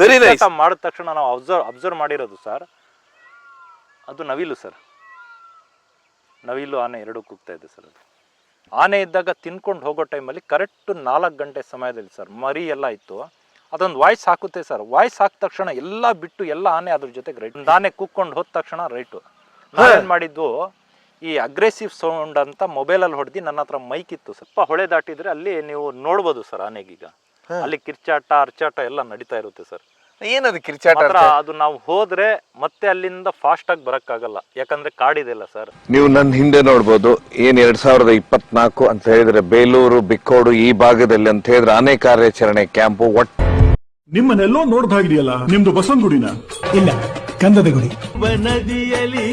Very nice. ಮಾಡಿದ ತಕ್ಷಣ ನಾವು ಅಬ್ಸರ್ವ್ ಮಾಡಿರೋದು ಸರ್, ಅದು ನವಿಲು ಸರ್. ನವಿಲು ಆನೆ ಎರಡು ಕೂಗ್ತಾ ಇದೆ ಸರ್. ಅದು ಆನೆ ಇದ್ದಾಗ ತಿನ್ಕೊಂಡು ಹೋಗೋ ಟೈಮಲ್ಲಿ ಕರೆಕ್ಟ್ 4 ಗಂಟೆ ಸಮಯದಲ್ಲಿ ಸರ್ ಮರಿ ಎಲ್ಲ ಇತ್ತು, ಅದೊಂದು ವಾಯ್ಸ್ ಹಾಕುತ್ತೆ ಸರ್. ವಾಯ್ಸ್ ಹಾಕಿದ ತಕ್ಷಣ ಎಲ್ಲ ಬಿಟ್ಟು ಎಲ್ಲ ಆನೆ ಅದ್ರ ಜೊತೆಗೆ ರೈಟ್. ಒಂದು ಆನೆ ಕೂಗ್ಕೊಂಡು ಹೋದ ತಕ್ಷಣ ರೈಟು. ನಾವೇನು ಮಾಡಿದ್ದು, ಈ ಅಗ್ರೆಸಿವ್ ಸೌಂಡ್ ಅಂತ ಮೊಬೈಲಲ್ಲಿ ಹೊಡೆದು, ನನ್ನ ಹತ್ರ ಮೈಕ್ ಇತ್ತು, ಸ್ವಲ್ಪ ಹೊಳೆ ದಾಟಿದ್ರೆ ಅಲ್ಲಿ ನೀವು ನೋಡ್ಬೋದು ಸರ್ ಆನೆಗೀಗ ಅಲ್ಲಿ ಕಿರ್ಚಾಟ ಅರ್ಚಾಟ ಎಲ್ಲ ನಡೀತಾ ಇರುತ್ತೆ ಸರ್. ಏನದು ಕಿರ್ಚಾಟ? ಅದು ನಾವು ಹೋದ್ರೆ ಮತ್ತೆ ಅಲ್ಲಿಂದ ಫಾಸ್ಟ್ ಆಗಿ ಬರಕ್ಕಾಗಲ್ಲ, ಯಾಕಂದ್ರೆ ಕಾಡಿದೆಲ್ಲ ಸರ್. ನೀವು ನನ್ನ ಹಿಂದೆ ನೋಡ್ಬೋದು, ಏನ್ 2024 ಅಂತ ಹೇಳಿದ್ರೆ ಬೇಲೂರು ಬಿಕ್ಕೋಡು ಈ ಭಾಗದಲ್ಲಿ ಅಂತ ಹೇಳಿದ್ರೆ ಆನೆ ಕಾರ್ಯಾಚರಣೆ ಕ್ಯಾಂಪು. ನಿಮ್ಮನ್ನೆಲ್ಲೋ ನೋಡ್ದಾಗಿದೆಯಲ್ಲ, ನಿಮ್ದು ಬಸವನಗುಡಿನ? ಇಲ್ಲ, ಕಂದದ ಗುಡಿ. ನದಿಯಲ್ಲಿ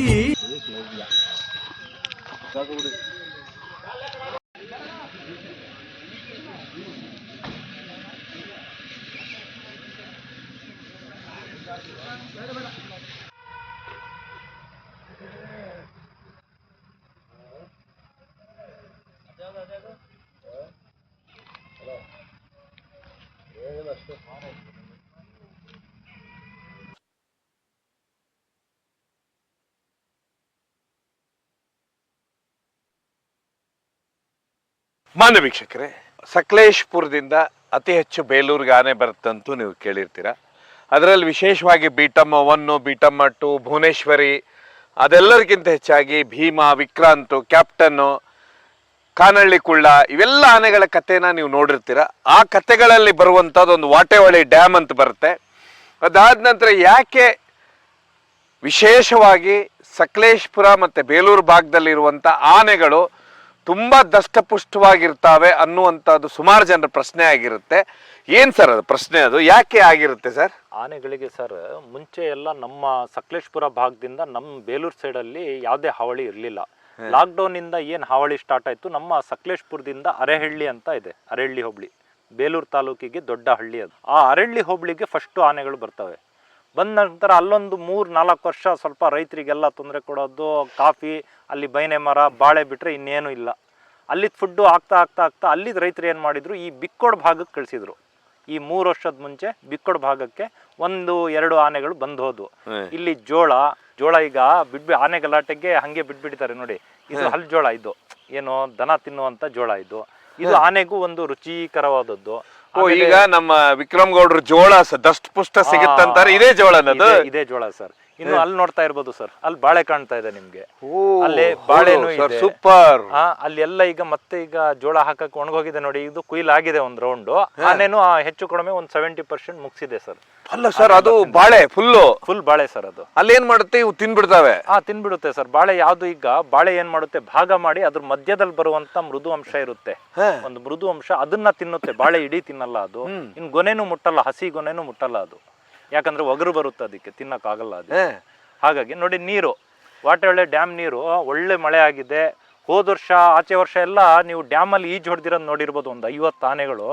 ಮಾನ್ಯ ವೀಕ್ಷಕರೇ, ಸಕಲೇಶ್ಪುರದಿಂದ ಅತಿ ಹೆಚ್ಚು ಬೇಲೂರಿಗೆ ಆನೆ ಬರುತ್ತಂತೂ ನೀವು ಕೇಳಿರ್ತೀರ. ಅದರಲ್ಲಿ ವಿಶೇಷವಾಗಿ ಬೀಟಮ್ಮ 1, ಬೀಟಮ್ಮ 2, ಭುವನೇಶ್ವರಿ, ಅದೆಲ್ಲರಿಗಿಂತ ಹೆಚ್ಚಾಗಿ ಭೀಮಾ, ವಿಕ್ರಾಂತು, ಕ್ಯಾಪ್ಟನ್ನು, ಕಾನಳ್ಳಿ ಕುಳ್ಳ, ಇವೆಲ್ಲ ಆನೆಗಳ ಕಥೆನ ನೀವು ನೋಡಿರ್ತೀರ. ಆ ಕಥೆಗಳಲ್ಲಿ ಬರುವಂಥದ್ದು ಒಂದು ವಾಟೆಹೊಳೆ ಡ್ಯಾಮ್ ಅಂತ ಬರುತ್ತೆ. ಅದಾದ ನಂತರ ಯಾಕೆ ವಿಶೇಷವಾಗಿ ಸಕಲೇಶ್ಪುರ ಮತ್ತು ಬೇಲೂರು ಭಾಗದಲ್ಲಿರುವಂಥ ಆನೆಗಳು ತುಂಬ ದಷ್ಟಪುಷ್ಟವಾಗಿರ್ತಾವೆ ಅನ್ನುವಂಥದ್ದು ಸುಮಾರು ಜನರ ಪ್ರಶ್ನೆ ಆಗಿರುತ್ತೆ. ಏನು ಸರ್ ಅದು ಪ್ರಶ್ನೆ, ಅದು ಯಾಕೆ ಆಗಿರುತ್ತೆ ಸರ್? ಆನೆಗಳಿಗೆ ಸರ್ ಮುಂಚೆ ಎಲ್ಲ ನಮ್ಮ ಸಕಲೇಶ್ಪುರ ಭಾಗದಿಂದ ನಮ್ಮ ಬೇಲೂರು ಸೈಡಲ್ಲಿ ಯಾವುದೇ ಹಾವಳಿ ಇರಲಿಲ್ಲ. ಲಾಕ್ಡೌನ್ ಇಂದ ಏನು ಹಾವಳಿ ಸ್ಟಾರ್ಟ್ ಆಯಿತು, ನಮ್ಮ ಸಕಲೇಶ್ಪುರದಿಂದ ಅರೆಹಳ್ಳಿ ಅಂತ ಇದೆ, ಅರೆಹಳ್ಳಿ ಹೋಬಳಿ, ಬೇಲೂರು ತಾಲೂಕಿಗೆ ದೊಡ್ಡ ಹಳ್ಳಿ ಅದು. ಆ ಅರೆಹಳ್ಳಿ ಹೋಬಳಿಗೆ ಫಸ್ಟು ಆನೆಗಳು ಬರ್ತವೆ. ಬಂದ ನಂತರ ಅಲ್ಲೊಂದು 3-4 ವರ್ಷ ಸ್ವಲ್ಪ ರೈತರಿಗೆಲ್ಲ ತೊಂದರೆ ಕೊಡೋದು, ಕಾಫಿ, ಅಲ್ಲಿ ಬೈನೆ ಮರ, ಬಾಳೆ ಬಿಟ್ಟರೆ ಇನ್ನೇನು ಇಲ್ಲ. ಅಲ್ಲಿದ್ದು ಫುಡ್ಡು ಆಗ್ತಾ ಆಗ್ತಾ ಆಗ್ತಾ ಅಲ್ಲಿದ್ದು ರೈತರು ಏನು ಮಾಡಿದ್ರು, ಈ ಬಿಕ್ಕೋಡ್ ಭಾಗಕ್ಕೆ ಕಳಿಸಿದ್ರು. ಈ 3 ವರ್ಷದ ಮುಂಚೆ ಬಿಕ್ಕೋಡ್ ಭಾಗಕ್ಕೆ 1-2 ಆನೆಗಳು ಬಂದು ಹೋದ್ವು. ಇಲ್ಲಿ ಜೋಳ ಈಗ ಆನೆ ಗಲಾಟೆಗೆ ಹಂಗೆ ಬಿಟ್ಬಿಡ್ತಾರೆ ನೋಡಿ, ಇದು ಹಲ್ ಜೋಳ, ಇದು ಏನು ದನ ತಿನ್ನುವಂತ ಜೋಳ, ಇದು ಆನೆಗೂ ಒಂದು ರುಚಿಕರವಾದದ್ದು. ಈಗ ನಮ್ಮ ವಿಕ್ರಮ್ ಗೌಡ್ರು ಜೋಳ ದಷ್ಟ ಪುಷ್ಟ ಸಿಗುತ್ತಂತಾರೆ, ಇದೇ ಜೋಳ? ಇದೇ ಜೋಳ ಸರ್. ಇನ್ನು ಅಲ್ಲಿ ನೋಡ್ತಾ ಇರ್ಬೋದು ಸರ್, ಅಲ್ಲಿ ಬಾಳೆ ಕಾಣ್ತಾ ಇದೆ ನಿಮ್ಗೆ, ಅಲ್ಲಿ ಬಾಳೆನೂ ಇದೆ. ಸೂಪರ್. ಅಲ್ಲಿ ಎಲ್ಲ ಈಗ ಮತ್ತೆ ಈಗ ಜೋಳ ಹಾಕಕ್ ಒಣಗೋಗಿದೆ ನೋಡಿ, ಇದು ಕುಯ್ಲಾಗಿದೆ ಒಂದು ರೌಂಡ್. ಆನೇನು ಹೆಚ್ಚು ಕಡಿಮೆ ಒಂದು 70% ಮುಗಿಸಿದೆ ಸರ್. ಅಲ್ಲ ಸರ್, ಅದು ಬಾಳೆ ಫುಲ್ ಬಾಳೆ ಸರ್. ಅದು ಅಲ್ಲಿ ಏನ್ ಮಾಡುತ್ತೆ, ಇವು ತಿನ್ಬಿಡ್ತಾವೆ? ತಿನ್ಬಿಡುತ್ತೆ ಸರ್. ಬಾಳೆ ಯಾವ್ದು, ಈಗ ಬಾಳೆ ಏನ್ ಮಾಡುತ್ತೆ, ಭಾಗ ಮಾಡಿ ಅದ್ರ ಮಧ್ಯದಲ್ಲಿ ಬರುವಂತ ಮೃದು ಅಂಶ ಇರುತ್ತೆ, ಒಂದು ಮೃದು ಅಂಶ, ಅದನ್ನ ತಿನ್ನುತ್ತೆ. ಬಾಳೆ ಇಡೀ ತಿನ್ನಲ್ಲ ಅದು. ಇನ್ ಗೊನೆನೂ ಮುಟ್ಟಲ್ಲ, ಹಸಿ ಗೊನೆನೂ ಮುಟ್ಟಲ್ಲ ಅದು, ಯಾಕಂದ್ರೆ ಒಗರು ಬರುತ್ತೆ, ಅದಕ್ಕೆ ತಿನ್ನಕ್ ಆಗಲ್ಲ ಅದು. ಹಾಗಾಗಿ ನೋಡಿ, ನೀರು ವಾಟೆಹೊಳೆ ಡ್ಯಾಮ್ ನೀರು ಒಳ್ಳೆ ಮಳೆ ಆಗಿದೆ. ಹೋದ ವರ್ಷ ಆಚೆ ವರ್ಷ ಎಲ್ಲ ನೀವು ಡ್ಯಾಮ್ ಅಲ್ಲಿ ಈಜ್ ಹೊಡೆದಿರೋದು ನೋಡಿರ್ಬೋದು. ಒಂದು 50 ಆನೆಗಳು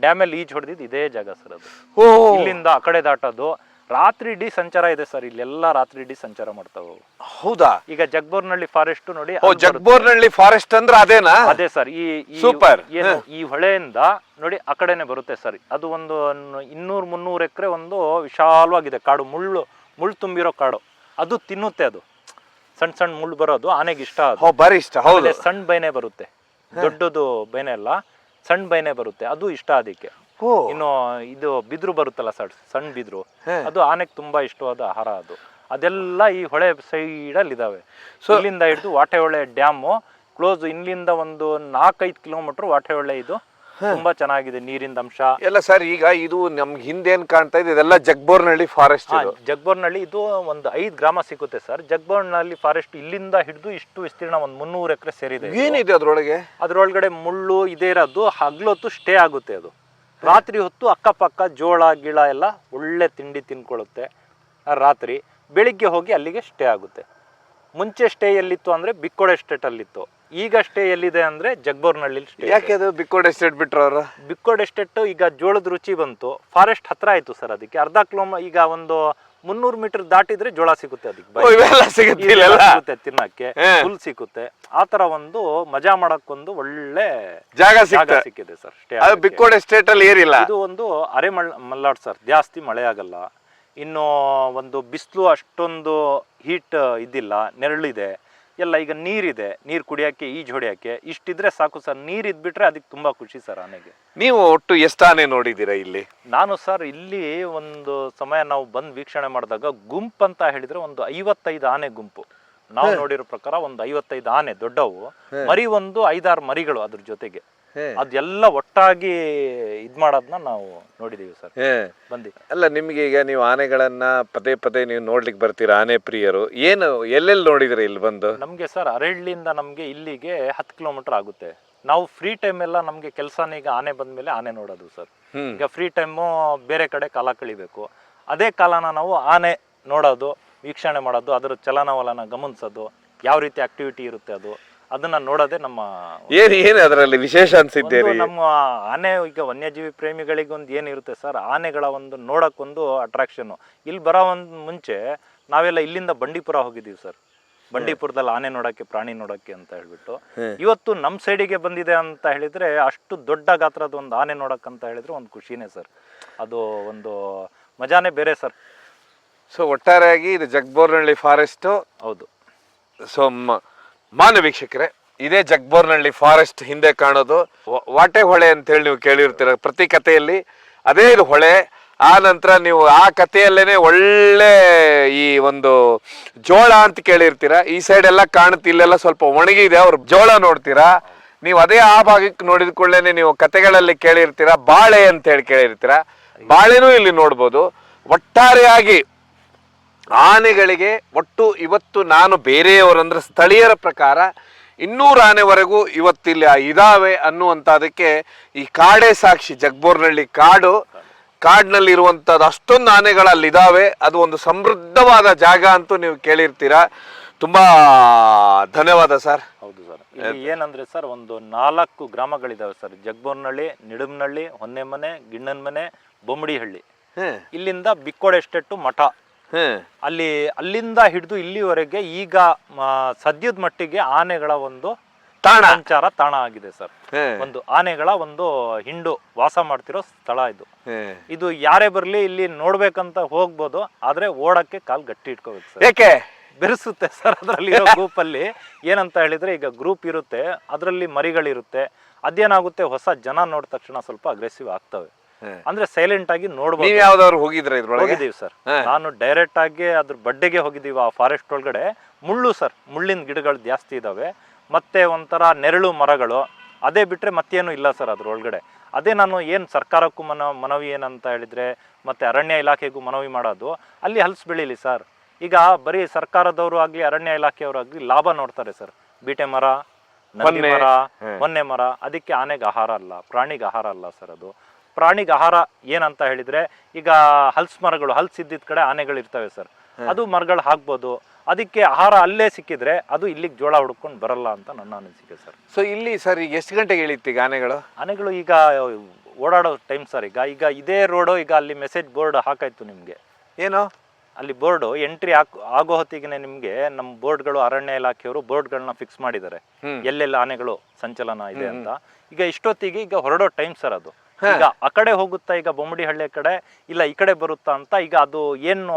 ಡ್ಯಾಮ್ ಅಲ್ಲಿ ಈಜ್ ಹೊಡೆದಿದ್ದು ಇದೇ ಜಾಗ ಸರ್. ಅದು ಇಲ್ಲಿಂದ ಆ ಕಡೆ ದಾಟೋದು, ರಾತ್ರಿ ಇಡೀ ಸಂಚಾರ ಇದೆ ಸರ್. ಇಲ್ಲೆಲ್ಲ ರಾತ್ರಿ ಇಡೀ ಸಂಚಾರ ಮಾಡ್ತಾವ. ಹೌದಾ? ಈಗ ಜಗ್ಬೋರ್ನಳ್ಳಿ ಫಾರೆಸ್ಟ್ ನೋಡಿ, ಜಗ್ಬೋರ್ನಳ್ಳಿ ಫಾರೆಸ್ಟ್ ಅಂದ್ರೆ ಅದೇನಾ? ಅದೇ ಸರ್. ಸೂಪರ್. ಏನು ಈ ಹೊಳೆಯಿಂದ ನೋಡಿ ಆ ಕಡೆನೆ ಬರುತ್ತೆ ಸರ್. ಅದು ಒಂದು 200-300 ಎಕರೆ ಒಂದು ವಿಶಾಲವಾಗಿದೆ ಕಾಡು, ಮುಳ್ಳು ತುಂಬಿರೋ ಕಾಡು. ಅದು ತಿನ್ನುತ್ತೆ, ಅದು ಸಣ್ಣ ಸಣ್ಣ ಮುಳ್ಳು ಬರೋದು ಆನೆಗೆ ಇಷ್ಟ. ಅದು ಬಾರಿ ಇಷ್ಟ. ಹೌದು. ಸಣ್ಣ ಬೈನೆ ಬರುತ್ತೆ, ದೊಡ್ಡದು ಬೈನೆ ಅಲ್ಲ, ಸಣ್ಣ ಬೈನೆ ಬರುತ್ತೆ, ಅದು ಇಷ್ಟ ಅದಕ್ಕೆ. ಇನ್ನು ಇದು ಬಿದ್ರು ಬರುತ್ತಲ್ಲ ಸರ್, ಸಣ್ಣ ಬಿದ್ರು, ಅದು ಆನೆಗೆ ತುಂಬಾ ಇಷ್ಟವಾದ ಆಹಾರ. ಅದು ಅದೆಲ್ಲ ಈ ಹೊಳೆ ಸೈಡಲ್ಲಿ ಇದಾವೆ. ಇಲ್ಲಿಂದ ಹಿಡಿದು ವಾಟೆಹೊಳೆ ಡ್ಯಾಮು ಕ್ಲೋಸ್, ಇಲ್ಲಿಂದ ಒಂದು 4-5 ಕಿಲೋಮೀಟರ್ ವಾಟೆಹೊಳೆ. ಇದು ತುಂಬಾ ಚೆನ್ನಾಗಿದೆ ನೀರಿನ ಅಂಶ ಎಲ್ಲ ಸರ್. ಈಗ ಇದು ನಮ್ಗೆ ಹಿಂದೆ ಏನ್ ಕಾಣ್ತಾ ಇದೆ, ಇದೆಲ್ಲ ಜಗ್ಬೋರ್ನಳ್ಳಿ ಫಾರೆಸ್ಟ್. ಜಗ್ಬೋರ್ನಳ್ಳಿ ಇದು ಒಂದು 5 ಗ್ರಾಮ ಸಿಗುತ್ತೆ ಸರ್. ಜಗ್ಬೋರ್ನಳ್ಳಿ ಫಾರೆಸ್ಟ್ ಇಲ್ಲಿಂದ ಹಿಡಿದು ಇಷ್ಟು ವಿಸ್ತೀರ್ಣ ಒಂದು 300 ಎಕರೆ ಸೇರಿದೆ. ಏನಿದೆ ಅದ್ರೊಳಗಡೆ ಮುಳ್ಳು ಇದೇ ಇರೋದು. ಹಗ್ಲೊತ್ತು ಸ್ಟೇ ಆಗುತ್ತೆ ಅದು. ರಾತ್ರಿ ಹೊತ್ತು ಅಕ್ಕಪಕ್ಕ ಜೋಳ ಗಿಳ ಎಲ್ಲ ಒಳ್ಳೆ ತಿಂಡಿ ತಿನ್ಕೊಳ್ಳುತ್ತೆ ರಾತ್ರಿ. ಬೆಳಿಗ್ಗೆ ಹೋಗಿ ಅಲ್ಲಿಗೆ ಸ್ಟೇ ಆಗುತ್ತೆ. ಮುಂಚೆ ಸ್ಟೇ ಎಲ್ಲಿತ್ತು ಅಂದ್ರೆ ಬಿಕ್ಕೋಡ್ ಎಸ್ಟೇಟ್ ಅಲ್ಲಿತ್ತು. ಈಗ ಸ್ಟೇ ಎಲ್ಲಿದೆ ಅಂದ್ರೆ ಜಗ್ಬೋರ್ನಳ್ಳಿ ಸ್ಟೇ. ಯಾಕೆ ಅದು ಬಿಕ್ಕೋಡ್ ಎಸ್ಟೇಟ್ ಬಿಟ್ರು ಅವರು? ಬಿಕ್ಕೋಡ್ ಎಸ್ಟೇಟ್ ಈಗ ಜೋಳದ ರುಚಿ ಬಂತು, ಫಾರೆಸ್ಟ್ ಹತ್ರ ಆಯ್ತು ಸರ್. ಅದಕ್ಕೆ ಅರ್ಧ ಕಿಲೋಮೀಟರ್, ಈಗ ಒಂದು 300 ಮೀಟರ್ ದಾಟಿದ್ರೆ ಜೋಳ ಸಿಗುತ್ತೆ ಅದಕ್ಕೆ ಓ, ಇವೆಲ್ಲ ಸಿಗುತ್ತೆ ಇಲ್ಲೆಲ್ಲ? ಸಿಗುತ್ತೆ ತಿನ್ನಕ್ಕೆ, ಹುಲ್ ಸಿಗುತ್ತೆ. ಆತರ ಒಂದು ಮಜಾ ಮಾಡಕ್ಕೊಂದು ಒಳ್ಳೆ ಜಾಗ ಜಾಗ ಸಿಕ್ಕಿದೆ ಸರ್. ಅದು ಬಿಕ್ಕೋಡ್ ಎಸ್ಟೇಟ್ ಅಲ್ಲಿ ಏರಿಲ್ಲ. ಇದು ಒಂದು ಅರೆ ಮಲ್ನಾಡ್ ಸರ್, ಜಾಸ್ತಿ ಮಳೆ ಆಗಲ್ಲ. ಇನ್ನು ಒಂದು ಬಿಸಿಲು ಅಷ್ಟೊಂದು ಹೀಟ್ ಇದ್ದಿಲ್ಲ, ನೆರಳಿದೆ ಎಲ್ಲ. ಈಗ ನೀರಿದೆ, ನೀರು ಕುಡಿಯೋಕ್ಕೆ, ಈಜು ಹೊಡಿಯೋಕ್ಕೆ ಇಷ್ಟಿದ್ರೆ ಸಾಕು ಸರ್. ನೀರು ಇದ್ಬಿಟ್ರೆ ಅದಕ್ಕೆ ತುಂಬಾ ಖುಷಿ ಸರ್ ಆನೆಗೆ. ನೀವು ಒಟ್ಟು ಎಷ್ಟು ಆನೆ ನೋಡಿದ್ದೀರಾ ಇಲ್ಲಿ? ನಾನು ಸರ್ ಇಲ್ಲಿ ಒಂದು ಸಮಯ ನಾವು ಬಂದು ವೀಕ್ಷಣೆ ಮಾಡಿದಾಗ ಗುಂಪು ಅಂತ ಹೇಳಿದ್ರೆ ಒಂದು 55 ಆನೆ ಗುಂಪು. ನಾವು ನೋಡಿರೋ ಪ್ರಕಾರ ಒಂದು 55 ಆನೆ ದೊಡ್ಡವು, ಮರಿ ಒಂದು 5-6 ಮರಿಗಳು ಅದ್ರ ಜೊತೆಗೆ. ಅದೆಲ್ಲ ಒಟ್ಟಾಗಿ ಇದ್ ಮಾಡೋದನ್ನ ನಾವು ನೋಡಿದೀವಿ ಸರ್ ಬಂದು. ಅಲ್ಲ, ನಿಮ್ಗೆ ಈಗ ನೀವು ಆನೆಗಳನ್ನ ಪದೇ ಪದೇ ನೀವು ನೋಡ್ಲಿಕ್ಕೆ ಬರ್ತೀರಾ, ಆನೆ ಪ್ರಿಯರು. ಏನು ಎಲ್ಲೆಲ್ಲಿ ನೋಡಿದ್ರಿ ಇಲ್ಲಿ ಬಂದು? ನಮ್ಗೆ ಸರ್ ಅರಳ್ಳಿಯಿಂದ ನಮ್ಗೆ ಇಲ್ಲಿಗೆ 10 ಕಿಲೋಮೀಟರ್ ಆಗುತ್ತೆ. ನಾವು ಫ್ರೀ ಟೈಮ್ ಎಲ್ಲ ನಮ್ಗೆ ಕೆಲಸನೇ ಈಗ ಆನೆ ಬಂದ್ಮೇಲೆ ಆನೆ ನೋಡೋದು ಸರ್. ಈಗ ಫ್ರೀ ಟೈಮು ಬೇರೆ ಕಡೆ ಕಾಲ ಕಳಿಬೇಕು, ಅದೇ ಕಾಲನ ನಾವು ಆನೆ ನೋಡೋದು, ವೀಕ್ಷಣೆ ಮಾಡೋದು, ಅದರ ಚಲನವಲನ ಗಮನಿಸೋದು, ಯಾವ ರೀತಿ ಆಕ್ಟಿವಿಟಿ ಇರುತ್ತೆ ಅದನ್ನ ನೋಡೋದೇ ನಮ್ಮ ಏನು ಅದರಲ್ಲಿ ವಿಶೇಷ ಅನ್ಸಿದ್ದೇರಿ? ನಮ್ಮ ಆನೆ ಈಗ ವನ್ಯಜೀವಿ ಪ್ರೇಮಿಗಳಿಗೆ ಒಂದು ಏನಿರುತ್ತೆ ಸರ್, ಆನೆಗಳ ಒಂದು ನೋಡಕ್ಕೊಂದು ಅಟ್ರಾಕ್ಷನ್. ಇಲ್ಲಿ ಬರೋ ಒಂದು ಮುಂಚೆ ನಾವೆಲ್ಲ ಇಲ್ಲಿಂದ ಬಂಡೀಪುರ ಹೋಗಿದ್ದೀವಿ ಸರ್. ಬಂಡೀಪುರದಲ್ಲಿ ಆನೆ ನೋಡಕ್ಕೆ, ಪ್ರಾಣಿ ನೋಡಕ್ಕೆ ಅಂತ ಹೇಳ್ಬಿಟ್ಟು. ಇವತ್ತು ನಮ್ಮ ಸೈಡಿಗೆ ಬಂದಿದೆ ಅಂತ ಹೇಳಿದ್ರೆ, ಅಷ್ಟು ದೊಡ್ಡ ಗಾತ್ರದ ಒಂದು ಆನೆ ನೋಡಕ್ ಅಂತ ಹೇಳಿದ್ರೆ ಒಂದು ಖುಷಿನೇ ಸರ್. ಅದು ಒಂದು ಮಜಾನೇ ಬೇರೆ ಸರ್. ಸೊ ಒಟ್ಟಾರೆಯಾಗಿ ಇದು ಜಗ್ಬೋರ್ನಹಳ್ಳಿ ಫಾರೆಸ್ಟ್. ಹೌದು. ಸೊ ಮಾನ್ಯ ವೀಕ್ಷಕರೇ, ಇದೇ ಜಗ್ಬೋರ್ನಹಳ್ಳಿ ಫಾರೆಸ್ಟ್ ಹಿಂದೆ ಕಾಣೋದು ವಾಟೆ ಹೊಳೆ ಅಂತ ಹೇಳಿ ನೀವು ಕೇಳಿರ್ತೀರ ಪ್ರತಿ ಕಥೆಯಲ್ಲಿ. ಅದೇ ಇದು ಹೊಳೆ. ಆ ನಂತರ ನೀವು ಆ ಕಥೆಯಲ್ಲೇನೆ ಒಳ್ಳೆ ಈ ಒಂದು ಜೋಳ ಅಂತ ಕೇಳಿರ್ತೀರ. ಈ ಸೈಡ್ ಎಲ್ಲ ಕಾಣುತ್ತೆ, ಇಲ್ಲೆಲ್ಲ ಸ್ವಲ್ಪ ಒಣಗಿದೆ, ಅವ್ರು ಜೋಳ ನೋಡ್ತೀರಾ ನೀವು. ಅದೇ ಆ ಭಾಗಕ್ಕೆ ನೋಡಿದ ಕೂಡಲೇ ನೀವು ಕಥೆಗಳಲ್ಲಿ ಕೇಳಿರ್ತೀರ ಬಾಳೆ ಅಂತ ಹೇಳಿ ಕೇಳಿರ್ತೀರ. ಬಾಳೆನೂ ಇಲ್ಲಿ ನೋಡ್ಬೋದು. ಒಟ್ಟಾರೆಯಾಗಿ ಆನೆಗಳಿಗೆ ಒಟ್ಟು ಇವತ್ತು ನಾನು ಬೇರೆಯವರಂದ್ರೆ ಸ್ಥಳೀಯರ ಪ್ರಕಾರ 200 ಆನೆವರೆಗೂ ಇವತ್ತಿಲ್ಲಿ ಇದಾವೆ ಅನ್ನುವಂಥದಕ್ಕೆ ಈ ಕಾಡೇ ಸಾಕ್ಷಿ. ಜಗ್ಬೋರ್ನಹಳ್ಳಿ ಕಾಡಿನಲ್ಲಿ ಇರುವಂಥದ್ದು ಅಷ್ಟೊಂದು ಆನೆಗಳು ಅಲ್ಲಿದ್ದಾವೆ. ಅದು ಒಂದು ಸಮೃದ್ಧವಾದ ಜಾಗ ಅಂತೂ ನೀವು ಕೇಳಿರ್ತೀರಾ. ತುಂಬಾ ಧನ್ಯವಾದ ಸರ್. ಹೌದು ಸರ್. ಇಲ್ಲಿ ಏನಂದ್ರೆ ಸರ್, ಒಂದು 4 ಗ್ರಾಮಗಳಿದಾವೆ ಸರ್. ಜಗ್ಬೋರ್ನಹಳ್ಳಿ, ನಿಡಮ್ನಹಳ್ಳಿ, ಹೊನ್ನೆಮನೆ, ಗಿಣ್ಣನ್ಮನೆ, ಬೊಮ್ಮಡಿಹಳ್ಳಿ. ಇಲ್ಲಿಂದ ಬಿಕ್ಕೋಡ್ ಎಸ್ಟೇಟ್ ಮಠ, ಅಲ್ಲಿಂದ ಹಿಡಿದು ಇಲ್ಲಿವರೆಗೆ ಈಗ ಸದ್ಯದ ಮಟ್ಟಿಗೆ ಆನೆಗಳ ಒಂದು ಸಂಚಾರ ತಾಣ ಆಗಿದೆ ಸರ್. ಒಂದು ಆನೆಗಳ ಒಂದು ಹಿಂಡು ವಾಸ ಮಾಡ್ತಿರೋ ಸ್ಥಳ ಇದು. ಇದು ಯಾರೇ ಬರ್ಲಿ ಇಲ್ಲಿ ನೋಡ್ಬೇಕಂತ ಹೋಗ್ಬೋದು, ಆದ್ರೆ ಓಡಕ್ಕೆ ಕಾಲ್ ಗಟ್ಟಿ ಇಟ್ಕೋಬೇಕು ಸರ್. ಏಕೆ? ಬೆರೆಸುತ್ತೆ ಸರ್ ಅದರಲ್ಲಿ ಗ್ರೂಪ್ ಅಲ್ಲಿ. ಏನಂತ ಹೇಳಿದ್ರೆ, ಈಗ ಗ್ರೂಪ್ ಇರುತ್ತೆ, ಅದರಲ್ಲಿ ಮರಿಗಳಿರುತ್ತೆ. ಅದೇನಾಗುತ್ತೆ, ಹೊಸ ಜನ ನೋಡಿದ ತಕ್ಷಣ ಸ್ವಲ್ಪ ಅಗ್ರೆಸಿವ್ ಆಗ್ತವೆ. ಅಂದ್ರೆ ಸೈಲೆಂಟ್ ಆಗಿ ನೋಡ್ಬೋದು. ನೀವು ಯಾವ್ದಾದ್ರು ಹೋಗಿದ್ರೆ ಇದ್ರೊಳಗೆ? ಹೋಗಿದ್ದೀವಿ ಸರ್. ನಾನು ಡೈರೆಕ್ಟ್ ಆಗಿ ಅದ್ರ ಬಡ್ಡೆಗೆ ಹೋಗಿದ್ದೀವಿ. ಆ ಫಾರೆಸ್ಟ್ ಒಳಗಡೆ ಮುಳ್ಳು ಸರ್, ಮುಳ್ಳಿನ ಗಿಡಗಳು ಜಾಸ್ತಿ ಇದಾವೆ, ಮತ್ತೆ ಒಂಥರ ನೆರಳು ಮರಗಳು. ಅದೇ ಬಿಟ್ರೆ ಮತ್ತೇನು ಇಲ್ಲ ಸರ್ ಅದ್ರ ಒಳಗಡೆ. ಅದೇ ನಾನು ಏನು ಸರ್ಕಾರಕ್ಕೂ ಮನವಿ ಏನಂತ ಹೇಳಿದ್ರೆ, ಮತ್ತೆ ಅರಣ್ಯ ಇಲಾಖೆಗೂ ಮನವಿ ಮಾಡೋದು, ಅಲ್ಲಿ ಹಲ್ಸ್ ಬೆಳೀಲಿ ಸರ್. ಈಗ ಬರೀ ಸರ್ಕಾರದವರು ಆಗ್ಲಿ, ಅರಣ್ಯ ಇಲಾಖೆಯವರು ಆಗ್ಲಿ ಲಾಭ ನೋಡ್ತಾರೆ ಸರ್. ಬೀಟೆ ಮರ, ನಂದಿ ಮರ, ಹೊನ್ನೆ ಮರ, ಅದಕ್ಕೆ ಆನೆಗೆ ಆಹಾರ ಅಲ್ಲ, ಪ್ರಾಣಿಗೆ ಆಹಾರ ಅಲ್ಲ ಸರ್. ಅದು ಪ್ರಾಣಿಗೆ ಆಹಾರ ಏನಂತ ಹೇಳಿದ್ರೆ, ಈಗ ಹಲ್ಸ್ ಮರಗಳು, ಹಲ್ಸ್ ಇದ್ದಿದ್ ಕಡೆ ಆನೆಗಳು ಇರ್ತವೆ ಸರ್. ಅದು ಮರಗಳು ಹಾಕ್ಬೋದು. ಅದಕ್ಕೆ ಆಹಾರ ಅಲ್ಲೇ ಸಿಕ್ಕಿದ್ರೆ ಅದು ಇಲ್ಲಿಗೆ ಜೋಳ ಹುಡ್ಕೊಂಡು ಬರಲ್ಲ ಅಂತ ನನ್ನ ಅನಿಸಿಕೆ ಸರ್. ಸೊ ಇಲ್ಲಿ ಸರ್ ಈಗ ಎಷ್ಟು ಗಂಟೆಗೆ ಇಳಿತೀಗ ಆನೆಗಳು? ಈಗ ಓಡಾಡೋ ಟೈಮ್ ಸರ್. ಈಗ ಇದೇ ರೋಡು, ಈಗ ಅಲ್ಲಿ ಮೆಸೇಜ್ ಬೋರ್ಡ್ ಹಾಕಾಯ್ತು ನಿಮ್ಗೆ. ಏನು ಅಲ್ಲಿ ಬೋರ್ಡು ಎಂಟ್ರಿ ಆಗೋ ಹೊತ್ತಿಗೆ ನಿಮ್ಗೆ ನಮ್ಮ ಬೋರ್ಡ್ಗಳು, ಅರಣ್ಯ ಇಲಾಖೆಯವರು ಬೋರ್ಡ್ಗಳನ್ನ ಫಿಕ್ಸ್ ಮಾಡಿದ್ದಾರೆ, ಎಲ್ಲೆಲ್ಲ ಆನೆಗಳು ಸಂಚಲನ ಇದೆ ಅಂತ. ಈಗ ಇಷ್ಟೊತ್ತಿಗೆ ಈಗ ಹೊರಡೋ ಟೈಮ್ ಸರ್ ಅದು. ಈಗ ಆ ಕಡೆ ಹೋಗುತ್ತಾ, ಈಗ ಬೊಮ್ಮಡಿಹಳ್ಳಿ ಕಡೆ, ಇಲ್ಲ ಈ ಕಡೆ ಬರುತ್ತಾ ಅಂತ ಈಗ ಅದು ಏನು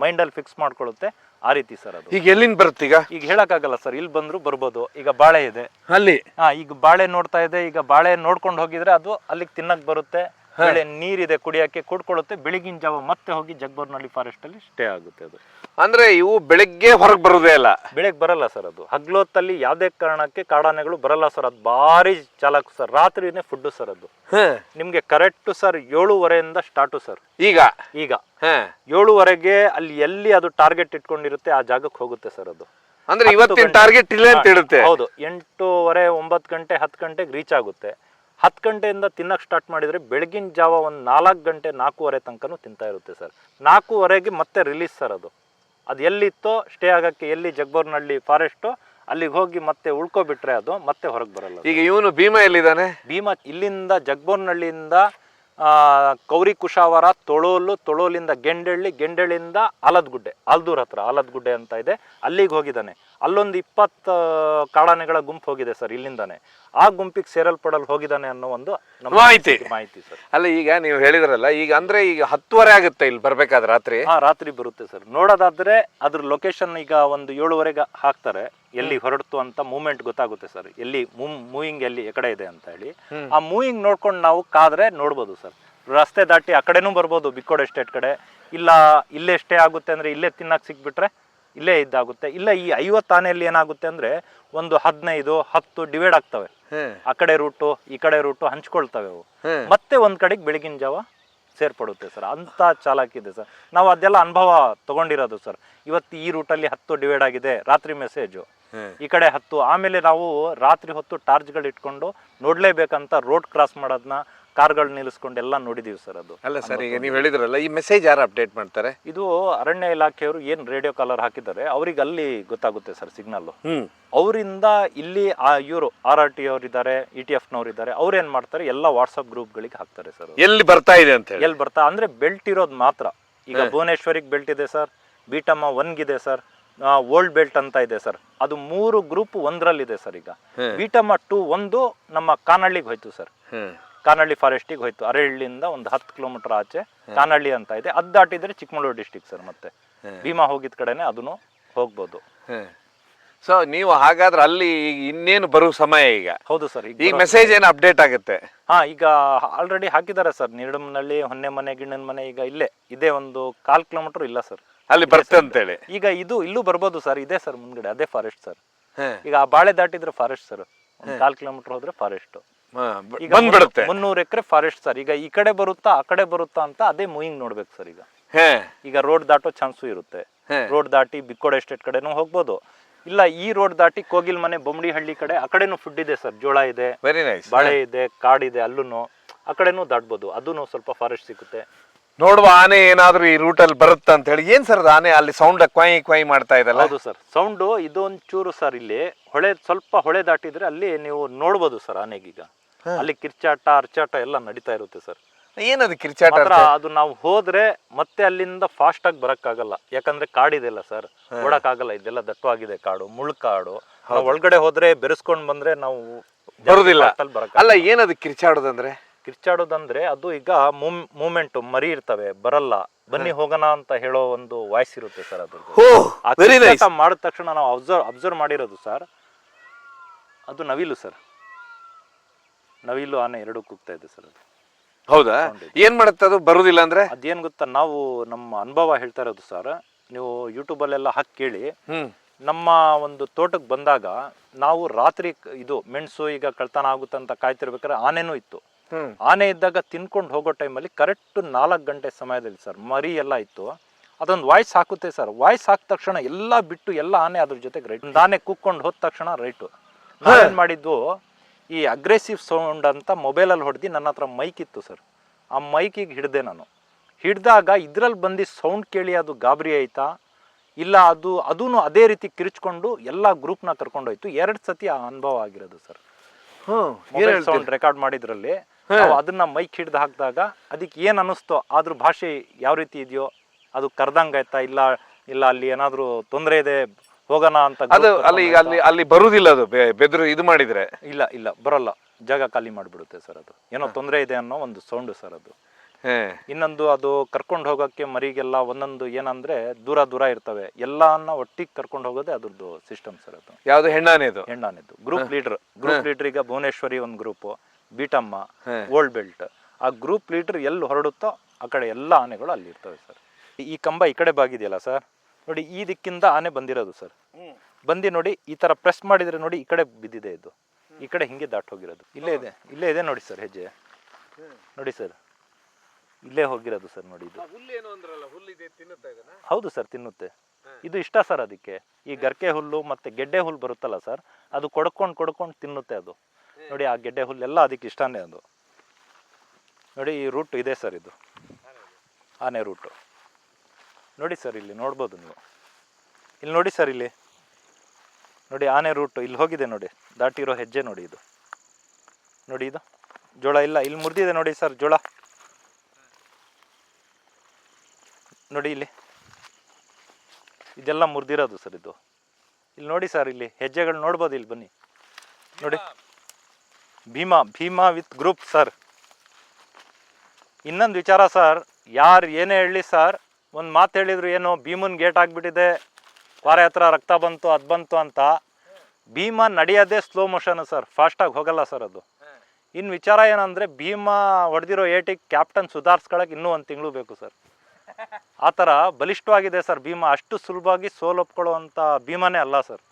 ಮೈಂಡ್ ಅಲ್ಲಿ ಫಿಕ್ಸ್ ಮಾಡ್ಕೊಳ್ಳುತ್ತೆ, ಆ ರೀತಿ ಸರ್ ಅದು. ಈಗ ಎಲ್ಲಿಂದ ಬರುತ್ತೆ? ಈಗ ಹೇಳಕ್ಕಾಗಲ್ಲ ಸರ್, ಇಲ್ಲಿ ಬಂದ್ರು ಬರ್ಬೋದು. ಈಗ ಬಾಳೆ ಇದೆ ಅಲ್ಲಿ, ಈಗ ಬಾಳೆ ನೋಡ್ತಾ ಇದೆ. ಈಗ ಬಾಳೆ ನೋಡ್ಕೊಂಡು ಹೋಗಿದ್ರೆ ಅದು ಅಲ್ಲಿಗೆ ತಿನ್ನಕ್ ಬರುತ್ತೆ. ಬೆಳೆ ನೀರಿದೆ ಕುಡಿಯಕ್ಕೆ, ಕೂಡ್ಕೊಳ್ಳುತ್ತೆ. ಬೆಳಗಿನ ಜಾವ ಮತ್ತೆ ಹೋಗಿ ಜಗ್ಬೋರ್ನಹಳ್ಳಿ ಫಾರೆಸ್ಟ್ ಅಲ್ಲಿ ಸ್ಟೇ ಆಗುತ್ತೆ ಅದು. ಅಂದ್ರೆ ಇವು ಬೆಳಗ್ಗೆ ಹೊರಗೆ ಬರುದೇ ಅಲ್ಲ? ಬೆಳಗ್ಗೆ ಬರಲ್ಲ ಸರ್ ಅದು. ಹಗ್ಲೊತ್ತಲ್ಲಿ ಯಾವ್ದೇ ಕಾರಣಕ್ಕೆ ಕಾಡಾನೆಗಳು ಬರಲ್ಲ ಸರ್. ಅದು ಭಾರಿ ಚಾಲಕ್ ಸರ್. ರಾತ್ರಿನೇ ಫುಡ್ ಸರ್ ಅದು. ನಿಮ್ಗೆ ಕರೆಕ್ಟ್ ಸರ್ 7:30 ಸ್ಟಾರ್ಟು ಸರ್. ಈಗ 7:30 ಅಲ್ಲಿ ಎಲ್ಲಿ ಅದು ಟಾರ್ಗೆಟ್ ಇಟ್ಕೊಂಡಿರುತ್ತೆ ಆ ಜಾಗಕ್ಕೆ ಹೋಗುತ್ತೆ ಸರ್ ಅದು. ಅಂದ್ರೆ ಇವತ್ತಿನ ಟಾರ್ಗೆಟ್ ಇಲ್ಲ ಅಂತ ಇರುತ್ತೆ. ಹೌದು. 8:30, 9 ಗಂಟೆ, 10 ಗಂಟೆಗೆ ರೀಚ್ ಆಗುತ್ತೆ. 10 ಗಂಟೆಯಿಂದ ತಿನ್ನಕ್ ಸ್ಟಾರ್ಟ್ ಮಾಡಿದ್ರೆ ಬೆಳಗಿನ ಜಾವ ಒಂದು 4 ಗಂಟೆ, 4:15 ತನಕನೂ ತಿಂತಾ ಇರುತ್ತೆ ಸರ್. 4:15 ಮತ್ತೆ ರಿಲೀಸ್ ಸರ್ ಅದು. ಅದು ಎಲ್ಲಿತ್ತೋ ಸ್ಟೇ ಆಗಕ್ಕೆ, ಎಲ್ಲಿ ಜಗ್ಬೋರ್ನಹಳ್ಳಿ ಫಾರೆಸ್ಟ್ ಅಲ್ಲಿಗೆ ಹೋಗಿ ಮತ್ತೆ ಉಳ್ಕೊಬಿಟ್ರೆ ಅದು ಮತ್ತೆ ಹೊರಗೆ ಬರಲ್ಲ. ಈಗ ಇವನು ಭೀಮಾ ಎಲ್ಲಿದ್ದಾನೆ? ಭೀಮಾ ಇಲ್ಲಿಂದ ಜಗ್ಬೋರ್ನಹಳ್ಳಿಯಿಂದ ಕೌರಿ ಕುಶಾವರ, ತೊಳೋಲಿಂದ ಗೆಂಡಳ್ಳಿ, ಗೆಂಡಳ್ಳಿಯಿಂದ ಆಲದಗುಡ್ಡೆ, ಆಲ್ದೂರ್ ಹತ್ರ ಆಲದಗುಡ್ಡೆ ಅಂತ ಇದೆ, ಅಲ್ಲಿಗೆ ಹೋಗಿದ್ದಾನೆ. ಅಲ್ಲೊಂದು 20 ಕಾಡಾನೆಗಳ ಗುಂಪು ಹೋಗಿದೆ ಸರ್ ಇಲ್ಲಿಂದಾನೆ. ಆ ಗುಂಪಿಗೆ ಸೇರಲ್ಪಡಲು ಹೋಗಿದ್ದಾನೆ ಅನ್ನೋ ಒಂದು ಮಾಹಿತಿ ಸರ್. ಅಲ್ಲ ಈಗ ನೀವು ಹೇಳಿದ್ರಲ್ಲ, ಈಗ ಅಂದ್ರೆ ಈಗ 10:30 ಆಗುತ್ತೆ ಇಲ್ಲಿ ಬರ್ಬೇಕಾದ್ರೆ ರಾತ್ರಿ. ರಾತ್ರಿ ಬರುತ್ತೆ ಸರ್. ನೋಡೋದಾದ್ರೆ ಅದ್ರ ಲೊಕೇಶನ್ ಈಗ ಒಂದು 7:30 ಹಾಕ್ತಾರೆ, ಎಲ್ಲಿ ಹೊರಡ್ತು ಅಂತ ಮೂವ್ಮೆಂಟ್ ಗೊತ್ತಾಗುತ್ತೆ ಸರ್, ಎಲ್ಲಿ ಮೂವಿಂಗ್ ಎಲ್ಲಿ ಎಕಡೆ ಇದೆ ಅಂತ ಹೇಳಿ. ಆ ಮೂವಿಂಗ್ ನೋಡ್ಕೊಂಡು ನಾವು ಕಾದ್ರೆ ನೋಡ್ಬೋದು ಸರ್. ರಸ್ತೆ ದಾಟಿ ಆ ಕಡೆನೂ ಬರ್ಬೋದು, ಬಿಕ್ಕೋಡ್ ಎಸ್ಟೇಟ್ ಕಡೆ. ಇಲ್ಲ ಇಲ್ಲೇ ಸ್ಟೇ ಆಗುತ್ತೆ ಅಂದ್ರೆ ಇಲ್ಲೇ ತಿನ್ನಕ್ ಸಿಕ್ಬಿಟ್ರೆ ಇಲ್ಲೇ ಇದ್ದಾಗುತ್ತೆ. ಇಲ್ಲ ಈ 50 ಆನೆಯಲ್ಲಿ ಏನಾಗುತ್ತೆ ಅಂದ್ರೆ ಒಂದು 15-10 ಡಿವೈಡ್ ಆಗ್ತವೆ. ಆ ಕಡೆ ರೂಟು ಈ ಕಡೆ ರೂಟು ಹಂಚ್ಕೊಳ್ತವೆ ಅವು. ಮತ್ತೆ ಒಂದ್ ಕಡೆಗೆ ಬೆಳಗಿನ ಜಾವ ಸೇರ್ಪಡುತ್ತೆ ಸರ್. ಅಂತ ಚಾಲಾಕಿದೆ ಸರ್. ನಾವು ಅದೆಲ್ಲ ಅನುಭವ ತಗೊಂಡಿರೋದು ಸರ್. ಇವತ್ತು ಈ ರೂಟಲ್ಲಿ 10 ಡಿವೈಡ್ ಆಗಿದೆ, ರಾತ್ರಿ ಮೆಸೇಜು ಈ ಕಡೆ 10. ಆಮೇಲೆ ನಾವು ರಾತ್ರಿ ಹೊತ್ತು ಟಾರ್ಚ್ಗಳು ಇಟ್ಕೊಂಡು ನೋಡ್ಲೇಬೇಕಂತ ರೋಡ್ ಕ್ರಾಸ್ ಮಾಡೋದನ್ನ ಕಾರ್ಗಳು ನಿಲ್ಲಿಸ್ಕೊಂಡು ಎಲ್ಲ ನೋಡಿದೀವಿ ಸರ್. ಅದು ಅಲ್ಲ ಸರ್, ಈಗ ನೀವು ಹೇಳಿದ್ರಲ್ಲ, ಈ ಮೆಸೇಜ್ ಯಾರು ಅಪ್ಡೇಟ್ ಮಾಡ್ತಾರೆ? ಇದು ಅರಣ್ಯ ಇಲಾಖೆಯವರು ಏನ್ ರೇಡಿಯೋ ಕಾಲರ್ ಹಾಕಿದ್ದಾರೆ ಅವ್ರಿಗೆ ಅಲ್ಲಿ ಗೊತ್ತಾಗುತ್ತೆ ಸರ್ ಸಿಗ್ನಲ್. ಅವರಿಂದ ಇಲ್ಲಿ ಇವರು RRT ಅವ್ರು ಇದ್ದಾರೆ, ETF ನವ್ರು ಇದ್ದಾರೆ, ಅವ್ರು ಏನ್ ಮಾಡ್ತಾರೆ ಎಲ್ಲ ವಾಟ್ಸ್ಆಪ್ ಗ್ರೂಪ್ಗಳಿಗೆ ಹಾಕ್ತಾರೆ ಸರ್. ಎಲ್ಲಿ ಬರ್ತಾ ಇದೆ ಅಂತ ಹೇಳಿ. ಎಲ್ಲಿ ಬರ್ತಾ ಅಂದ್ರೆ ಬೆಲ್ಟ್ ಇರೋದು ಮಾತ್ರ. ಈಗ ಭುವನೇಶ್ವರಿಗೆ ಬೆಲ್ಟ್ ಇದೆ ಸರ್, ಬೀಟಮ್ಮ 1ಗಿದೆ ಸರ್, ಓಲ್ಡ್ ಬೆಲ್ಟ್ ಅಂತ ಇದೆ ಸರ್. ಅದು 3 ಗ್ರೂಪ್ ಒಂದ್ರಲ್ಲಿದೆ ಸರ್. ಈಗ ಬೀಟಮ್ಮ 2 ಒಂದು ನಮ್ಮ ಕಾನಹಳ್ಳಿಗೆ ಹೋಯ್ತು ಸರ್. ಕಾನಹಳ್ಳಿ ಫಾರೆಸ್ಟಿಗೆ ಹೋಯ್ತು. ಅರಹಳ್ಳಿಯಿಂದ ಒಂದು 10 ಕಿಲೋಮೀಟರ್ ಆಚೆ ಕಾನಹಳ್ಳಿ ಅಂತ ಇದೆ. ಅದು ದಾಟಿದ್ರೆ ಚಿಕ್ಕಮಗಳೂರು ಡಿಸ್ಟಿಕ್ ಸರ್. ಮತ್ತೆ ಭೀಮಾ ಹೋಗಿದ ಕಡೆನೆ ಅದನ್ನು ಹೋಗ್ಬೋದು. ಸೊ ನೀವು ಹಾಗಾದ್ರೆ ಅಲ್ಲಿ ಇನ್ನೇನು ಬರೋ ಸಮಯ ಈಗ? ಹೌದು ಸರ್. ಈ ಮೆಸೇಜ್ ಏನು ಅಪ್ಡೇಟ್ ಆಗುತ್ತೆ? ಈಗ ಆಲ್ರೆಡಿ ಹಾಕಿದ್ದಾರೆ ಸರ್. ನಿಡಮ್ನಳ್ಳಿ, ಹೊನ್ನೆಮನೆ, ಗಿಣ್ಣನ ಮನೆ ಈಗ ಇಲ್ಲೇ ಇದೆ, ಒಂದು 1/4 ಕಿಲೋಮೀಟರ್ ಇಲ್ಲ ಸರ್ ಅಲ್ಲಿ ಬರುತ್ತೆ ಅಂತೇಳಿ. ಈಗ ಇಲ್ಲೂ ಬರ್ಬೋದು ಸರ್. ಇದೆ ಸರ್ ಮುಂದ್ಗಡೆ, ಅದೇ ಫಾರೆಸ್ಟ್ ಸರ್. ಈಗ ಆ ಬಾಳೆ ದಾಟಿದ್ರೆ ಫಾರೆಸ್ಟ್ ಸರ್. 1/4 ಕಿಲೋಮೀಟರ್ ಹೋದ್ರೆ ಫಾರೆಸ್ಟ್. ಈಗ 300 ಎಕರೆ ಫಾರೆಸ್ಟ್ ಸರ್. ಈಗ ಈ ಕಡೆ ಬರುತ್ತಾ ಆ ಕಡೆ ಬರುತ್ತಾ ಅಂತ ಅದೇ ಮೂವಿಂಗ್ ನೋಡ್ಬೇಕು ಸರ್. ಈಗ ರೋಡ್ ದಾಟೋ ಚಾನ್ಸು ಇರುತ್ತೆ. ರೋಡ್ ದಾಟಿ ಬಿಕ್ಕೋಡ್ ಎಸ್ಟೇಟ್ ಕಡೆನೂ ಹೋಗ್ಬೋದು. ಇಲ್ಲ ಈ ರೋಡ್ ದಾಟಿ ಕೋಗಿಲ್ ಮನೆ, ಬೊಮ್ಮಡಿಹಳ್ಳಿ ಕಡೆ ಆ ಕಡೆನೂ ಫುಡ್ ಇದೆ ಸರ್. ಜೋಳ ಇದೆ, ವೆರಿ ನೈಸ್, ಬಾಳೆ ಇದೆ, ಕಾಡಿದೆ, ಅಲ್ಲೂ ಆ ಕಡೆನೂ ದಾಟ್ಬೋದು. ಅದೂ ಸ್ವಲ್ಪ ಫಾರೆಸ್ಟ್ ಸಿಗುತ್ತೆ. ನೋಡುವ ಆನೆ ಏನಾದ್ರೂ ಈ ರೂಟಲ್ಲಿ ಬರುತ್ತೆ ಅಂತ ಹೇಳಿ. ಏನ್ ಸರ್ ಆನೆ ಅಲ್ಲಿ ಸೌಂಡ್ ಕ್ವಾಯ್ ಮಾಡ್ತಾ ಇದಲ್ಲ? ಹೌದು ಸರ್, ಸೌಂಡು ಇದೊಂಚೂರು ಸರ್. ಇಲ್ಲಿ ಸ್ವಲ್ಪ ಹೊಳೆ ದಾಟಿದ್ರೆ ಅಲ್ಲಿ ನೀವು ನೋಡ್ಬೋದು ಸರ್ ಆನೆಗೀಗ. ಅಲ್ಲಿ ಕಿರ್ಚಾಟ ಅರ್ಚಾಟ ಎಲ್ಲ ನಡೀತಾ ಇರುತ್ತೆ ಸರ್. ಏನದು ಕಿರ್ಚಾಟ? ಅದು ನಾವು ಹೋದ್ರೆ ಮತ್ತೆ ಅಲ್ಲಿಂದ ಫಾಸ್ಟ್ ಆಗಿ ಬರಕ್ಕಾಗಲ್ಲ, ಯಾಕಂದ್ರೆ ಕಾಡಿದೆಲ್ಲ ಸರ್, ಓಡಕ್ಕಾಗಲ್ಲ. ಇದೆಲ್ಲ ದಟ್ಟವಾಗಿದೆ ಕಾಡು, ಮುಳ್ಕಾಡು. ಒಳಗಡೆ ಹೋದ್ರೆ ಬೆರೆಸ್ಕೊಂಡ್ ಬಂದ್ರೆ ನಾವು ಬರುದಿಲ್ಲ. ಅಲ್ಲ ಏನದು ಕಿರ್ಚಾಡೋದಂದ್ರೆ? ಕಿರ್ಚಾಡೋದಂದ್ರೆ ಅದು ಈಗ ಮೂಮೆಂಟ್ ಮರಿ ಇರ್ತವೆ, ಬರಲ್ಲ, ಬನ್ನಿ ಹೋಗೋಣ ಅಂತ ಹೇಳೋ ಒಂದು ವಾಯ್ಸ್ ಇರುತ್ತೆ ಸರ್. ಅದು ಮಾಡಿದ ತಕ್ಷಣ ನಾವು ಅಬ್ಸರ್ವ್ ಮಾಡಿರೋದು ಸರ್. ಅದು ನವಿಲು ಸರ್. ನವಿಲು ಆನೆ ಎರಡು ಕೂಗ್ತಾ ಇದೆ ಸರ್. ಅದು ಹೌದಾ? ಏನ್ ಮಾಡುತ್ತೆ ಅದು ಬರುದಿಲ್ಲ ಅಂದ್ರೆ? ಅದೇನ್ ಗೊತ್ತಾ, ನಾವು ನಮ್ಮ ಅನುಭವ ಹೇಳ್ತಾ ಇರೋದು ಸರ್. ನೀವು ಯೂಟ್ಯೂಬಲ್ಲೆಲ್ಲ ಹಾಕಿ ಕೇಳಿ. ನಮ್ಮ ಒಂದು ತೋಟಕ್ಕೆ ಬಂದಾಗ ನಾವು ರಾತ್ರಿ ಇದು ಮೆಣಸು ಈಗ ಕಳ್ತನ ಆಗುತ್ತೆ ಅಂತ ಕಾಯ್ತಿರ್ಬೇಕಾದ್ರೆ ಆನೆನೂ ಇತ್ತು. ಆನೆ ಇದ್ದಾಗ ತಿನ್ಕೊಂಡು ಹೋಗೋ ಟೈಮಲ್ಲಿ ಕರೆಕ್ಟ್ 4 ಗಂಟೆ ಸಮಯದಲ್ಲಿ ಸರ್ ಮರಿ ಎಲ್ಲ ಇತ್ತು. ಅದೊಂದು ವಾಯ್ಸ್ ಹಾಕುತ್ತೆ ಸರ್. ವಾಯ್ಸ್ ಹಾಕಿದ ತಕ್ಷಣ ಎಲ್ಲ ಬಿಟ್ಟು ಎಲ್ಲ ಆನೆ ಅದ್ರ ಜೊತೆಗೆ ರೈಟ್. ಒಂದು ಆನೆ ಕೂತ್ಕೊಂಡು ಹೋದ ತಕ್ಷಣ ರೈಟು. ನಾವೇನ್ ಮಾಡಿದ್ದು, ಈ ಅಗ್ರೆಸಿವ್ ಸೌಂಡ್ ಅಂತ ಮೊಬೈಲಲ್ಲಿ ಹೊಡೆದು, ನನ್ನ ಹತ್ರ ಮೈಕ್ ಇತ್ತು ಸರ್, ಆ ಮೈಕಿಗೆ ಹಿಡ್ದೆ ನಾನು. ಹಿಡ್ದಾಗ ಇದ್ರಲ್ಲಿ ಬಂದು ಸೌಂಡ್ ಕೇಳಿ ಅದು ಗಾಬರಿ ಆಯ್ತಾ ಇಲ್ಲ ಅದೂ ಅದೇ ರೀತಿ ಕಿರಿಚ್ಕೊಂಡು ಎಲ್ಲ ಗ್ರೂಪ್ನ ಕರ್ಕೊಂಡೋಯ್ತು. 2 ಸತಿ ಆ ಅನುಭವ ಆಗಿರೋದು ಸರ್. ಮೊಬೈಲ್ ಸೌಂಡ್ ರೆಕಾರ್ಡ್ ಮಾಡಿದ್ರಲ್ಲಿ ಅದನ್ನ ಮೈಕ್ ಹಿಡ್ದು ಹಾಕಿದಾಗ ಅದಕ್ಕೆ ಏನ್ ಅನ್ನಿಸ್ತೋ, ಅದ್ರ ಭಾಷೆ ಯಾವ ರೀತಿ ಇದೆಯೋ ಅದು ಕರ್ದಂಗಾಯ್ತಾ, ಇಲ್ಲ ಅಲ್ಲಿ ಏನಾದ್ರು ತೊಂದರೆ ಇದೆ ಹೋಗೋಣ ಅಂತ. ಅದು ಅಲ್ಲಿ ಬರುದಿಲ್ಲ, ಅದು ಬೆದ್ರು ಇದು ಮಾಡಿದ್ರೆ ಇಲ್ಲ ಬರಲ್ಲ, ಜಾಗ ಖಾಲಿ ಮಾಡಿಬಿಡುತ್ತೆ ಸರ್. ಅದು ಏನೋ ತೊಂದರೆ ಇದೆ ಅನ್ನೋ ಒಂದು ಸೌಂಡ್ ಸರ್ ಅದು. ಇನ್ನೊಂದು, ಅದು ಕರ್ಕೊಂಡು ಹೋಗೋಕ್ಕೆ ಮರಿಗೆಲ್ಲ ಒಂದೊಂದು ಏನಂದ್ರೆ ದೂರ ಇರ್ತವೆ, ಎಲ್ಲಾನ ಒಟ್ಟಿಗೆ ಕರ್ಕೊಂಡು ಹೋಗೋದೇ ಅದ್ರದ್ದು ಸಿಸ್ಟಮ್ ಸರ್. ಅದು ಯಾವ್ದು ಹೆಣ್ಣಾನೆದು? ಗ್ರೂಪ್ ಲೀಡರ್ ಈಗ ಭುವನೇಶ್ವರಿ ಒಂದು ಗ್ರೂಪ್, ಬೀಟಮ್ಮ, ಓಲ್ಡ್ ಬೆಲ್ಟ್. ಆ ಗ್ರೂಪ್ ಲೀಡರ್ ಎಲ್ಲಿ ಹೊರಡುತ್ತೋ ಆ ಕಡೆ ಎಲ್ಲ ಆನೆಗಳು ಅಲ್ಲಿ ಇರ್ತವೆ ಸರ್. ಈ ಕಂಬ ಈ ಕಡೆ ಬಾಗಿದೆಯಲ್ಲ ಸರ್, ನೋಡಿ ಈ ದಿಕ್ಕಿಂದ ಆನೆ ಬಂದಿರೋದು ಸರ್. ಬಂದು ನೋಡಿ ಈ ತರ ಪ್ರೆಸ್ ಮಾಡಿದ್ರೆ ನೋಡಿ ಈ ಕಡೆ ಬಿದ್ದಿದೆ, ಇದು ಈ ಕಡೆ ಹಿಂಗೆ ದಾಟ್ ಹೋಗಿರೋದು. ಇಲ್ಲೇ ಇದೆ ನೋಡಿ ಸರ್ ಹೆಜ್ಜೆ, ನೋಡಿ ಸರ್ ಇಲ್ಲೇ ಹೋಗಿರೋದು ಸರ್. ನೋಡಿ ಇದು ಹೌದು ಸರ್, ತಿನ್ನುತ್ತೆ. ಇದು ಇಷ್ಟ ಸರ್ ಅದಕ್ಕೆ. ಈ ಗರ್ಕೆ ಹುಲ್ಲು ಮತ್ತೆ ಗೆಡ್ಡೆ ಹುಲ್ಲು ಬರುತ್ತಲ್ಲ ಸರ್, ಅದು ಕೊಡ್ಕೊಂಡು ತಿನ್ನುತ್ತೆ ಅದು. ನೋಡಿ ಆ ಗೆಡ್ಡೆ ಹುಲ್ಲೆಲ್ಲ ಅದಕ್ಕೆ ಇಷ್ಟನೇ. ಅದು ನೋಡಿ ಈ ರೂಟ್ ಇದೆ ಸರ್, ಇದು ಆನೆ ರೂಟು ನೋಡಿ ಸರ್. ಇಲ್ಲಿ ನೋಡ್ಬೋದು ನೀವು, ಇಲ್ಲಿ ನೋಡಿ ಸರ್, ಇಲ್ಲಿ ನೋಡಿ ಆನೆ ರೂಟು ಇಲ್ಲಿ ಹೋಗಿದೆ ನೋಡಿ, ದಾಟಿರೋ ಹೆಜ್ಜೆ ನೋಡಿ. ಇದು ನೋಡಿ, ಇದು ಜೋಳ ಇಲ್ಲ, ಇಲ್ಲಿ ಮುರಿದಿದೆ ನೋಡಿ ಸರ್ ಜೋಳ. ನೋಡಿ ಇಲ್ಲಿ ಇದೆಲ್ಲ ಮುರಿದಿರೋದು ಸರ್ ಇದು. ಇಲ್ಲಿ ನೋಡಿ ಸರ್, ಇಲ್ಲಿ ಹೆಜ್ಜೆಗಳು ನೋಡ್ಬೋದು, ಇಲ್ಲಿ ಬನ್ನಿ ನೋಡಿ. Bhima with group sir. ಇನ್ನೊಂದು ವಿಚಾರ ಸರ್, ಯಾರು ಏನೇ ಹೇಳಿ ಸರ್, ಒಂದು ಮಾತು ಹೇಳಿದ್ರು, ಏನು ಭೀಮನ್ ಗೇಟ್ ಆಗಿಬಿಟ್ಟಿದೆ, ವಾರ ಹತ್ರ ರಕ್ತ ಬಂತು ಅದು ಬಂತು ಅಂತ. ಭೀಮ ನಡೆಯೋದೇ ಸ್ಲೋ ಮೋಷನ್ ಸರ್, ಫಾಸ್ಟಾಗಿ ಹೋಗಲ್ಲ ಸರ್ ಅದು. ಇನ್ನು ವಿಚಾರ ಏನಂದರೆ, ಭೀಮ ಹೊಡೆದಿರೋ ಏಟಿಗೆ ಕ್ಯಾಪ್ಟನ್ ಸುಧಾರಿಸ್ಕೊಳಕ್ಕೆ ಇನ್ನೂ 1 ತಿಂಗಳು ಬೇಕು ಸರ್. ಆ ಥರ ಬಲಿಷ್ಠವಾಗಿದೆ ಸರ್ ಭೀಮ. ಅಷ್ಟು ಸುಲಭವಾಗಿ ಸೋಲೊಪ್ಕೊಳ್ಳುವಂಥ ಭೀಮನೇ ಅಲ್ಲ ಸರ್.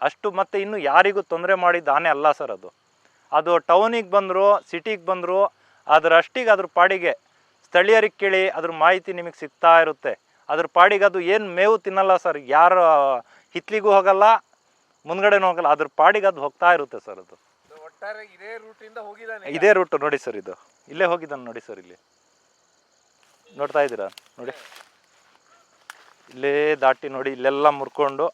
ಅಷ್ಟು ಮತ್ತೆ ಇನ್ನು ಯಾರಿಗೂ ತೊಂದರೆ ಮಾಡಿದ ಆನೆ ಅಲ್ಲ ಸರ್ ಅದು. ಅದು ಟೌನಿಗೆ ಬಂದರು, ಸಿಟಿಗೆ ಬಂದರು, ಅದರಷ್ಟಿಗೆ ಅದ್ರ ಪಾಡಿಗೆ ಸ್ಥಳೀಯರಿಗೆ ಕೇಳಿ ಅದ್ರ ಮಾಹಿತಿ ನಿಮಗೆ ಸಿಗ್ತಾ ಇರುತ್ತೆ. ಅದ್ರ ಪಾಡಿಗೆ ಅದು ಏನು ಮೇವು ತಿನ್ನಲ್ಲ ಸರ್, ಯಾರು ಹಿತ್ಲಿಗೂ ಹೋಗಲ್ಲ, ಮುಂದ್ಗಡೆನೂ ಹೋಗಲ್ಲ, ಅದ್ರ ಪಾಡಿಗೆ ಅದು ಹೋಗ್ತಾ ಇರುತ್ತೆ ಸರ್. ಅದು ಒಟ್ಟಾರೆ ಇದೇ ರೂಟಿಂದ ಹೋಗಿದ್ದಾನೆ. ಇದೇ ರೂಟು ನೋಡಿ ಸರ್, ಇದು ಇಲ್ಲೇ ಹೋಗಿದ್ದಾನೆ ನೋಡಿ ಸರ್. ಇಲ್ಲಿ ನೋಡ್ತಾ ಇದ್ದೀರಾ ನೋಡಿ, ಇಲ್ಲೇ ದಾಟಿ ನೋಡಿ, ಇಲ್ಲೆಲ್ಲ ಮುರ್ಕೊಂಡು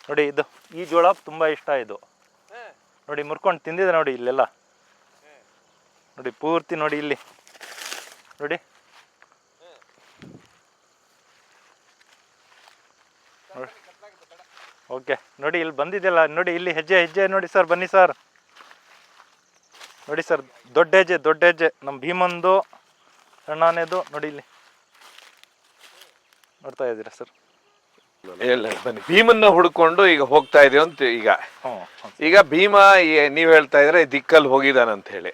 ನೋಡಿ. ಇದು ಈ ಜೋಳ ತುಂಬ ಇಷ್ಟ ಇದು ನೋಡಿ, ಮುರ್ಕೊಂಡು ತಿಂದಿದೆ ನೋಡಿ ಇಲ್ಲೆಲ್ಲ ನೋಡಿ, ಪೂರ್ತಿ ನೋಡಿ ಇಲ್ಲಿ ನೋಡಿ. ಓಕೆ ನೋಡಿ, ಇಲ್ಲಿ ಬಂದಿದೆಯಲ್ಲ ನೋಡಿ, ಇಲ್ಲಿ ಹೆಜ್ಜೆ ನೋಡಿ ಸರ್, ಬನ್ನಿ ಸರ್ ನೋಡಿ ಸರ್. ದೊಡ್ಡ ಹೆಜ್ಜೆ ನಮ್ಮ ಭೀಮಂದು, ಸಣ್ಣನೇದು ನೋಡಿ, ಇಲ್ಲಿ ನೋಡ್ತಾ ಇದ್ದೀರಾ ಸರ್. ಇಲ್ಲ ಬನ್ನಿ, ಭೀಮನ್ನ ಹುಡ್ಕೊಂಡು ಈಗ ಹೋಗ್ತಾ ಇದೀವಿ ಅಂತ. ಈಗ ಭೀಮ ನೀವ್ ಹೇಳ್ತಾ ಇದ್ರೆ ದಿಕ್ಕಲ್ಲಿ ಹೋಗಿದಾನಂತ ಹೇಳಿ.